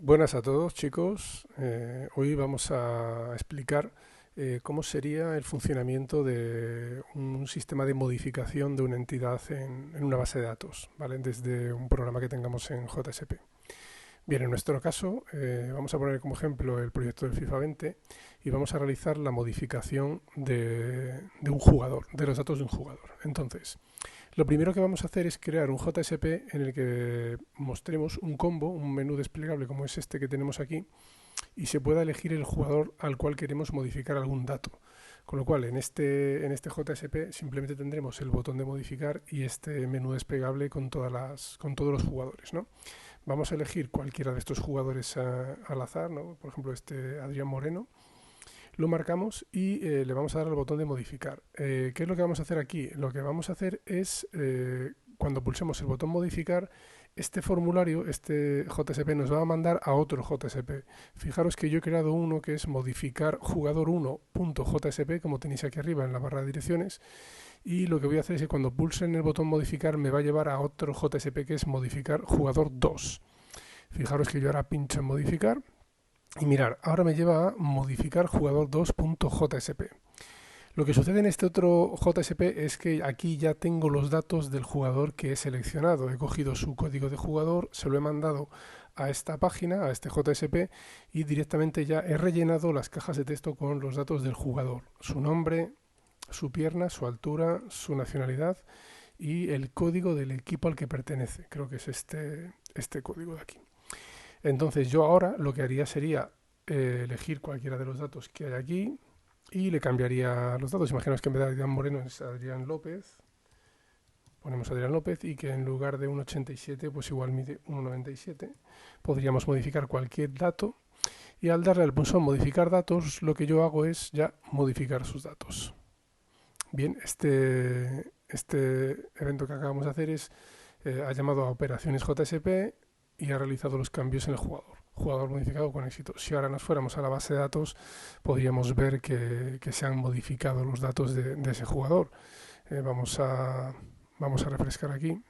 Buenas a todos, chicos. Hoy vamos a explicar cómo sería el funcionamiento de un sistema de modificación de una entidad en una base de datos, ¿vale? Desde un programa que tengamos en JSP. Bien, en nuestro caso, vamos a poner como ejemplo el proyecto del FIFA 20 y vamos a realizar la modificación de un jugador, de los datos de un jugador. Entonces, lo primero que vamos a hacer es crear un JSP en el que mostremos un combo, un menú desplegable como es este que tenemos aquí, y se pueda elegir el jugador al cual queremos modificar algún dato. Con lo cual, en este JSP simplemente tendremos el botón de modificar y este menú desplegable con todos los jugadores, ¿no? Vamos a elegir cualquiera de estos jugadores al azar, ¿no? Por ejemplo, este Adrián Moreno. Lo marcamos y le vamos a dar al botón de modificar. ¿Qué es lo que vamos a hacer aquí? Lo que vamos a hacer es, cuando pulsemos el botón modificar, este formulario, este JSP, nos va a mandar a otro JSP. Fijaros que yo he creado uno que es modificar jugador1.jsp, como tenéis aquí arriba en la barra de direcciones, y lo que voy a hacer es que cuando pulse en el botón modificar me va a llevar a otro JSP que es modificar jugador2. Fijaros que yo ahora pincho en modificar y mirar, ahora me lleva a modificar jugador2.jsp. Lo que sucede en este otro JSP es que aquí ya tengo los datos del jugador que he seleccionado. He cogido su código de jugador, se lo he mandado a esta página, a este JSP, y directamente ya he rellenado las cajas de texto con los datos del jugador. Su nombre, su pierna, su altura, su nacionalidad y el código del equipo al que pertenece. Creo que es este código de aquí. Entonces yo ahora lo que haría sería elegir cualquiera de los datos que hay aquí y le cambiaría los datos. Imaginaos que en vez de Adrián Moreno es Adrián López. Ponemos Adrián López y que en lugar de 1,87 pues igual mide 1,97. Podríamos modificar cualquier dato y al darle al pulsón modificar datos lo que yo hago es ya modificar sus datos. Bien, este evento que acabamos de hacer ha llamado a operaciones JSP y ha realizado los cambios en el jugador. Jugador modificado con éxito. Si ahora nos fuéramos a la base de datos, podríamos ver que se han modificado los datos de ese jugador. Vamos a refrescar aquí.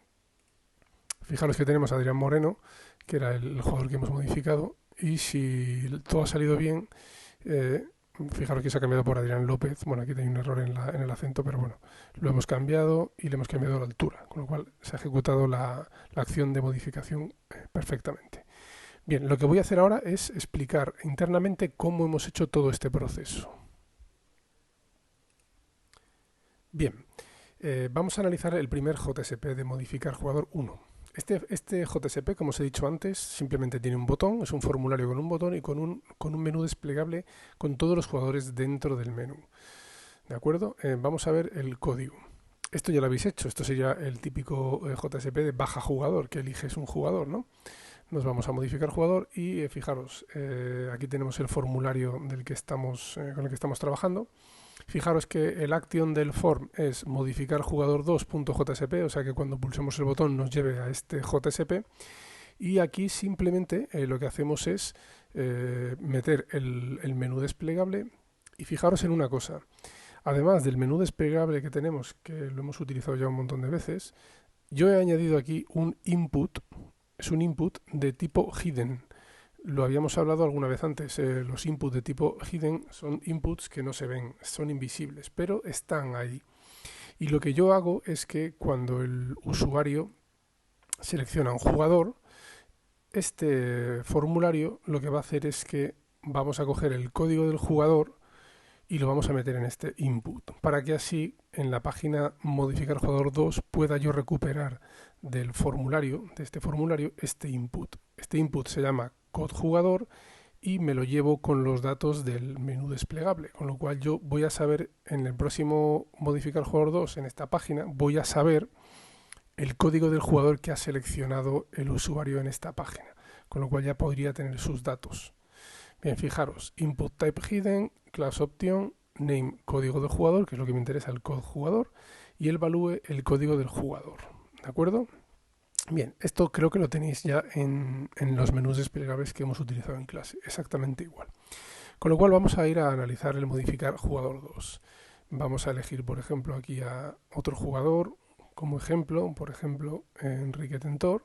Fijaros que tenemos a Adrián Moreno, que era el jugador que hemos modificado, y si todo ha salido bien, fijaros que se ha cambiado por Adrián López. Bueno, aquí hay un error en el acento, pero bueno, lo hemos cambiado y le hemos cambiado la altura, con lo cual se ha ejecutado la acción de modificación perfectamente. Bien, lo que voy a hacer ahora es explicar internamente cómo hemos hecho todo este proceso. Bien, vamos a analizar el primer JSP de modificar jugador 1. Este JSP, como os he dicho antes, simplemente tiene un botón, es un formulario con un botón y con un menú desplegable con todos los jugadores dentro del menú. ¿De acuerdo? Vamos a ver el código. Esto ya lo habéis hecho, esto sería el típico JSP de baja jugador, que eliges un jugador, ¿no? Nos vamos a modificar jugador y fijaros, aquí tenemos el formulario con el que estamos trabajando. Fijaros que el action del form es modificar jugador2.jsp, o sea que cuando pulsemos el botón nos lleve a este JSP. Y aquí simplemente lo que hacemos es meter el menú desplegable. Y fijaros en una cosa, además del menú desplegable que tenemos, que lo hemos utilizado ya un montón de veces, yo he añadido aquí un input, es un input de tipo hidden. Lo habíamos hablado alguna vez antes, los inputs de tipo hidden son inputs que no se ven, son invisibles, pero están ahí. Y lo que yo hago es que cuando el usuario selecciona un jugador, este formulario lo que va a hacer es que vamos a coger el código del jugador y lo vamos a meter en este input, para que así en la página modificar jugador 2 pueda yo recuperar del formulario, de este formulario, este input. Este input se llama code jugador y me lo llevo con los datos del menú desplegable, con lo cual yo voy a saber en el próximo modificar jugador 2 en esta página, voy a saber el código del jugador que ha seleccionado el usuario en esta página, con lo cual ya podría tener sus datos. Bien, fijaros, input type hidden, class option, name, código del jugador, que es lo que me interesa, el code jugador, y el value, el código del jugador. ¿De acuerdo? Bien, esto creo que lo tenéis ya en los menús desplegables que hemos utilizado en clase, exactamente igual. Con lo cual vamos a ir a analizar el modificar jugador 2. Vamos a elegir, por ejemplo, aquí a otro jugador como ejemplo, por ejemplo, Enrique Tentor,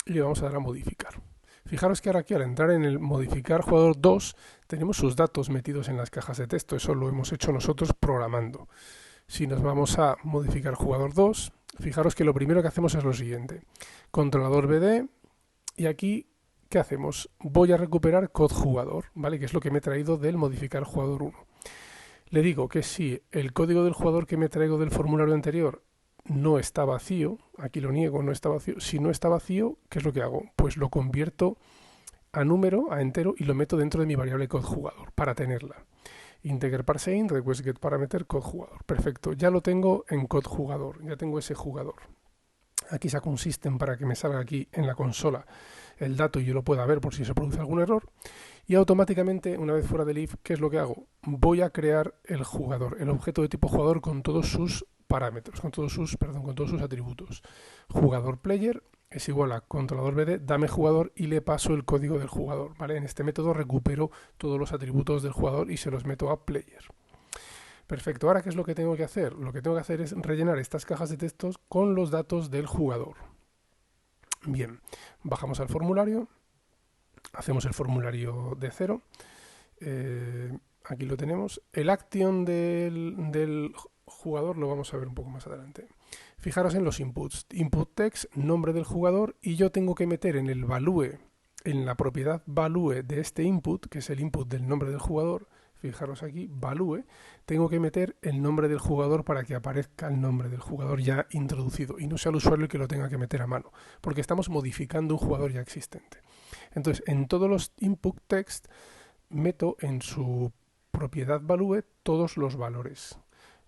y le vamos a dar a modificar. Fijaros que ahora aquí al entrar en el modificar jugador 2 tenemos sus datos metidos en las cajas de texto, eso lo hemos hecho nosotros programando. Si nos vamos a modificar jugador 2, fijaros que lo primero que hacemos es lo siguiente. Controlador BD y aquí, ¿qué hacemos? Voy a recuperar code jugador, ¿vale? Que es lo que me he traído del modificar jugador 1. Le digo que si el código del jugador que me traigo del formulario anterior no está vacío, aquí lo niego, no está vacío. Si no está vacío, ¿qué es lo que hago? Pues lo convierto a número, a entero, y lo meto dentro de mi variable code jugador para tenerla. Integer parseInt, request get parameter code jugador. Perfecto, ya lo tengo en code jugador, ya tengo ese jugador. Aquí saco un system para que me salga aquí en la consola el dato y yo lo pueda ver por si se produce algún error. Y automáticamente, una vez fuera del if, ¿qué es lo que hago? Voy a crear el jugador, el objeto de tipo jugador con todos sus parámetros, con todos sus atributos. Jugador player es igual a controlador BD, dame jugador y le paso el código del jugador, ¿vale? En este método recupero todos los atributos del jugador y se los meto a player. Perfecto, ahora ¿qué es lo que tengo que hacer? Lo que tengo que hacer es rellenar estas cajas de textos con los datos del jugador. Bien, bajamos al formulario, hacemos el formulario de cero, aquí lo tenemos. El action del jugador lo vamos a ver un poco más adelante. Fijaros en los inputs, input text, nombre del jugador, y yo tengo que meter en el value, en la propiedad value de este input, que es el input del nombre del jugador, fijaros aquí, value, tengo que meter el nombre del jugador para que aparezca el nombre del jugador ya introducido y no sea el usuario el que lo tenga que meter a mano, porque estamos modificando un jugador ya existente. Entonces, en todos los input text meto en su propiedad value todos los valores.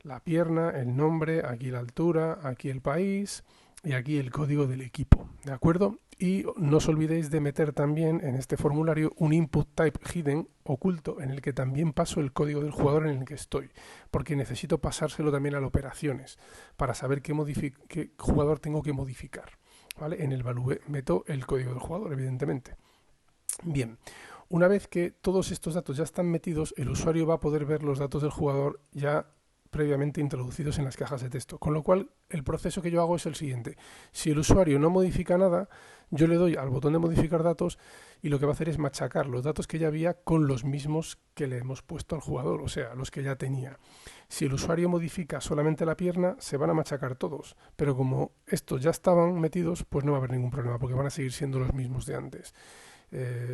La pierna, el nombre, aquí la altura, aquí el país y aquí el código del equipo, ¿de acuerdo? Y no os olvidéis de meter también en este formulario un input type hidden oculto en el que también paso el código del jugador en el que estoy, porque necesito pasárselo también a las operaciones para saber qué jugador tengo que modificar, ¿vale? En el value meto el código del jugador, evidentemente. Bien, una vez que todos estos datos ya están metidos, el usuario va a poder ver los datos del jugador ya previamente introducidos en las cajas de texto, con lo cual el proceso que yo hago es el siguiente. Si el usuario no modifica nada, yo le doy al botón de modificar datos y lo que va a hacer es machacar los datos que ya había con los mismos que le hemos puesto al jugador, o sea, los que ya tenía. Si el usuario modifica solamente la pierna, se van a machacar todos, pero como estos ya estaban metidos, pues no va a haber ningún problema, porque van a seguir siendo los mismos de antes.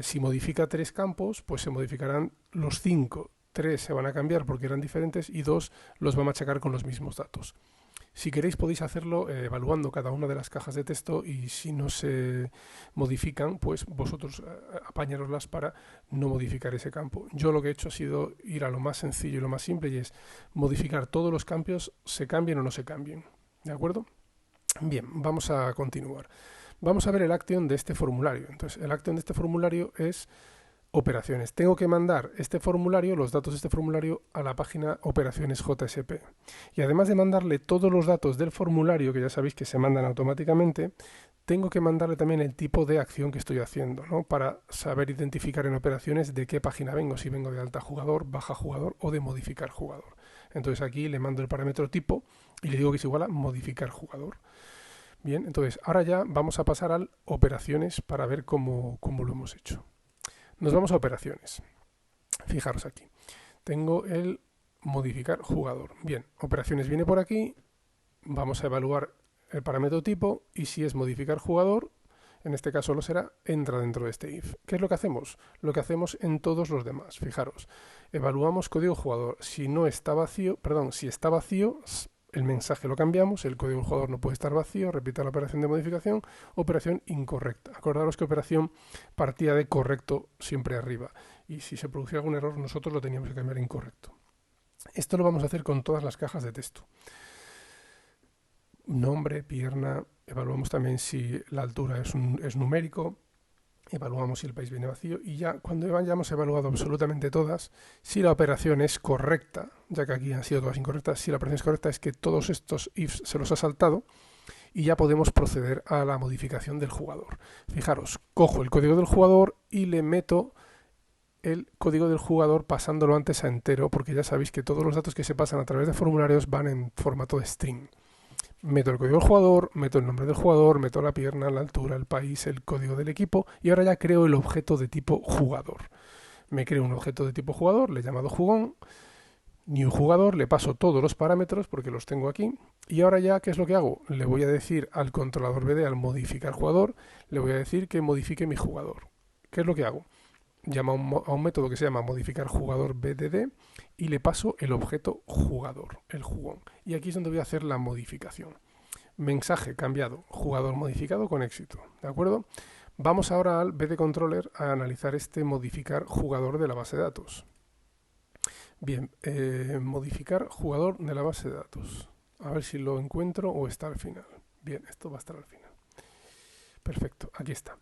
Si modifica 3 campos, pues se modificarán los 5. 3 se van a cambiar porque eran diferentes y 2 los va a machacar con los mismos datos. Si queréis podéis hacerlo evaluando cada una de las cajas de texto y si no se modifican, pues vosotros apañaroslas para no modificar ese campo. Yo lo que he hecho ha sido ir a lo más sencillo y lo más simple y es modificar todos los campos, se cambien o no se cambien. ¿De acuerdo? Bien, vamos a continuar. Vamos a ver el action de este formulario. Entonces, el action de este formulario es operaciones. Tengo que mandar este formulario, los datos de este formulario, a la página operaciones JSP. Y además de mandarle todos los datos del formulario, que ya sabéis que se mandan automáticamente, tengo que mandarle también el tipo de acción que estoy haciendo, ¿no? Para saber identificar en operaciones de qué página vengo, si vengo de alta jugador, baja jugador o de modificar jugador. Entonces aquí le mando el parámetro tipo y le digo que es igual a modificar jugador. Bien, entonces ahora ya vamos a pasar a operaciones para ver cómo lo hemos hecho. Nos vamos a operaciones. Fijaros aquí. Tengo el modificar jugador. Bien, operaciones viene por aquí. Vamos a evaluar el parámetro tipo y si es modificar jugador, en este caso lo será, entra dentro de este if. ¿Qué es lo que hacemos? Lo que hacemos en todos los demás. Fijaros, evaluamos código jugador. Si no está vacío, perdón, si está vacío, el mensaje lo cambiamos, el código del jugador no puede estar vacío, repita la operación de modificación, operación incorrecta. Acordaros que operación partía de correcto siempre arriba y si se producía algún error nosotros lo teníamos que cambiar a incorrecto. Esto lo vamos a hacer con todas las cajas de texto. Nombre, pierna, evaluamos también si la altura es numérico, evaluamos si el país viene vacío y ya cuando hayamos evaluado absolutamente todas, si la operación es correcta, ya que aquí han sido todas incorrectas, si la operación es correcta es que todos estos ifs se los ha saltado y ya podemos proceder a la modificación del jugador. Fijaros, cojo el código del jugador y le meto el código del jugador pasándolo antes a entero, porque ya sabéis que todos los datos que se pasan a través de formularios van en formato de string. Meto el código del jugador, meto el nombre del jugador, meto la pierna, la altura, el país, el código del equipo y ahora ya creo el objeto de tipo jugador. Me creo un objeto de tipo jugador, le he llamado jugón, new jugador, le paso todos los parámetros porque los tengo aquí y ahora ya, ¿qué es lo que hago? Le voy a decir al controlador BD, al modificar jugador, le voy a decir que modifique mi jugador. ¿Qué es lo que hago? Llamo a un método que se llama modificar jugador BDD y le paso el objeto jugador, el jugón. Y aquí es donde voy a hacer la modificación. Mensaje cambiado, jugador modificado con éxito, ¿de acuerdo? Vamos ahora al BD Controller a analizar este modificar jugador de la base de datos. Bien, modificar jugador de la base de datos. A ver si lo encuentro o está al final. Bien, esto va a estar al final. Perfecto, aquí está.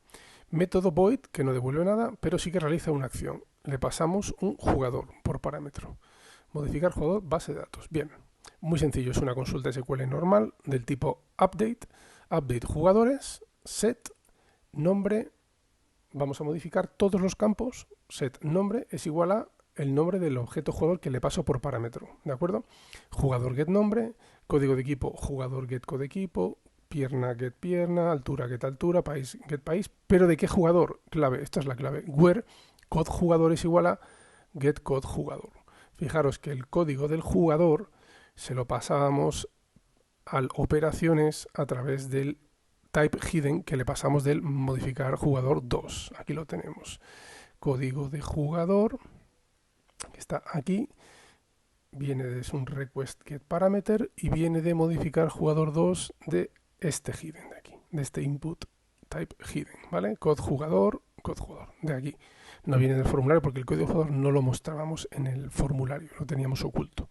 Método void, que no devuelve nada, pero sí que realiza una acción. Le pasamos un jugador por parámetro. Modificar jugador, base de datos. Bien, muy sencillo, es una consulta SQL normal del tipo update, update jugadores, set, nombre, vamos a modificar todos los campos, set nombre es igual a el nombre del objeto jugador que le paso por parámetro, ¿de acuerdo? Jugador get nombre, código de equipo, jugador get code equipo, pierna get pierna, altura get altura, país get país, pero ¿de qué jugador? Clave, esta es la clave, where code jugador es igual a get code jugador. Fijaros que el código del jugador se lo pasábamos al operaciones a través del type hidden que le pasamos del modificar jugador 2. Aquí lo tenemos. Código de jugador, que está aquí, viene de un request get parameter y viene de modificar jugador 2 de este hidden de aquí, de este input type hidden, ¿vale? Code jugador, de aquí. No viene del formulario porque el código de jugador no lo mostrábamos en el formulario, lo teníamos oculto.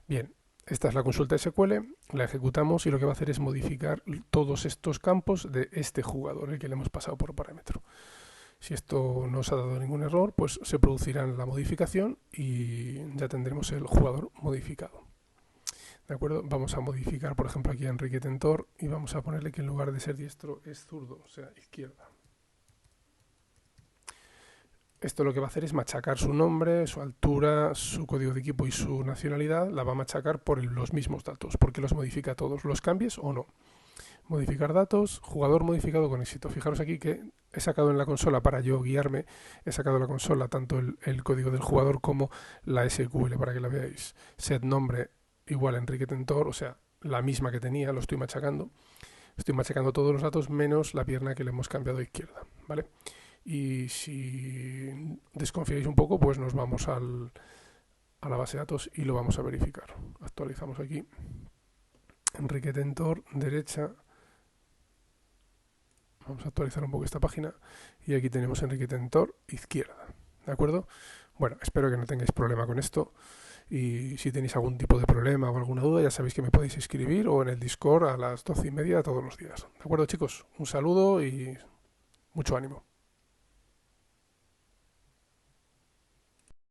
Bien, esta es la consulta SQL, la ejecutamos y lo que va a hacer es modificar todos estos campos de este jugador, el que le hemos pasado por parámetro. Si esto no os ha dado ningún error, pues se producirá la modificación y ya tendremos el jugador modificado. ¿De acuerdo? Vamos a modificar, por ejemplo, aquí a Enrique Tentor y vamos a ponerle que en lugar de ser diestro es zurdo, o sea, izquierda. Esto lo que va a hacer es machacar su nombre, su altura, su código de equipo y su nacionalidad. La va a machacar por los mismos datos, porque los modifica todos. ¿Los cambies o no? Modificar datos, jugador modificado con éxito. Fijaros aquí que he sacado en la consola, para yo guiarme, he sacado en la consola tanto el código del jugador como la SQL para que la veáis. Set nombre igual a Enrique Tentor, o sea, la misma que tenía, lo estoy machacando. Estoy machacando todos los datos menos la pierna que le hemos cambiado a izquierda, ¿vale? Y si desconfiáis un poco, pues nos vamos a la base de datos y lo vamos a verificar. Actualizamos aquí. Enrique Tentor, derecha. Vamos a actualizar un poco esta página. Y aquí tenemos Enrique Tentor, izquierda. ¿De acuerdo? Bueno, espero que no tengáis problema con esto. Y si tenéis algún tipo de problema o alguna duda, ya sabéis que me podéis escribir o en el Discord a las 12:30 todos los días. ¿De acuerdo, chicos? Un saludo y mucho ánimo.